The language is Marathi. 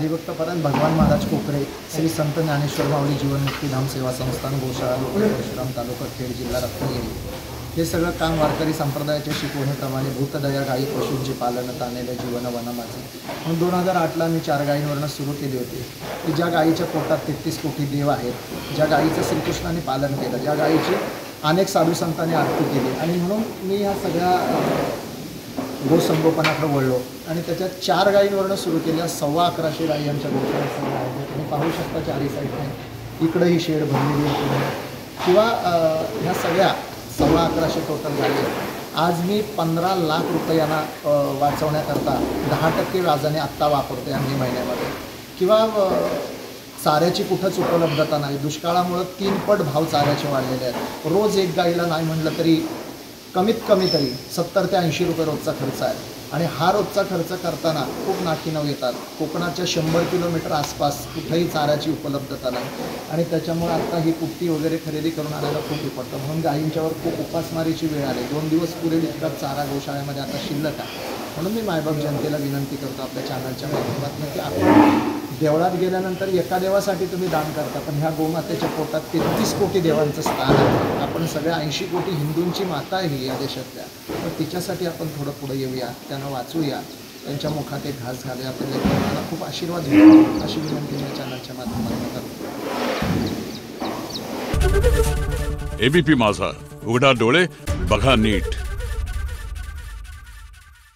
हरिभक्तपरायण भगवान महाराज कोकरे, श्री संत ज्ञानेश्वर माऊली जीवनमुक्तीधाम सेवा संस्थान गोशाळा लोकल परशुराम तालुका खेड जिल्हा रत्नागिरी हे सगळं काम वारकरी संप्रदायाच्या शिकवणीप्रमाणे भूतदया गायी पशूंचे पालन तानेले जीवन वनमाचे म्हणून 2008ला मी 4 गायींवरनं सुरू केली होती की ज्या गायीच्या पोटात 33 कोटी देव आहेत, ज्या गायीचं श्रीकृष्णाने पालन केलं, ज्या गायीची अनेक साधू संतांनी आरती केली आणि म्हणून मी ह्या सगळ्या गोसंगोपनाकडे वळलो आणि त्याच्यात 4 गायींवरनं सुरू केल्या 11,15 गायी आमच्या गोशाळेत सगळ्या आहेत. तुम्ही पाहू शकता चारही साईडने इकडंही शेड भरलेली आहे किंवा ह्या सगळ्या 11,15 टोटल गायी आहेत. आज मी 15 लाख रुपयांना वाचवण्याकरता 10% व्याजाने आत्ता वापरतो या मे महिन्यामध्ये किंवा चाऱ्याची कुठंच उपलब्धता नाही. दुष्काळामुळं 3 पट भाव चाऱ्याचे वाढलेले आहेत. रोज एक गाईला नाही म्हटलं तरी कमीत कमी तरी 70 ते 80 रुपये रोजचा खर्च आहे आणि हा रोजचा खर्च करताना खूप नाकीनऊ येतात. कोकणाच्या 100 किलोमीटर आसपास कुठेही चाऱ्याची उपलब्धता नाही आणि त्याच्यामुळे आता ही कुट्टी वगैरे खरेदी करून आणायला खूप पडतं. म्हणून गायींच्यावर खूप उपासमारीची वेळ आली. 2 दिवस पुरेल इतका चारा गोशाळेमध्ये आता शिल्लक आहे. म्हणून मी मायबाप जनतेला विनंती करतो आपल्या चॅनलच्या माध्यमातून की आपण देवळात गेल्यानंतर एका देवासाठी तुम्ही दान करता, पण ह्या गोमातेच्या पोटात 33 कोटी देवांचं स्थान आहे. आपण सगळ्या 80 कोटी हिंदूंची माता आहे ही या देशातल्या, तर तिच्यासाठी आपण थोडं पुढे येऊया, त्यांना वाचूया, त्यांच्या मुखात एक घास घालूया, आपल्या लेकरांना खूप आशीर्वाद घेऊया अशी विनंती या चॅनलच्या माध्यमातून करतो. एबीपी माझा, उघडा डोळे बघा नीट.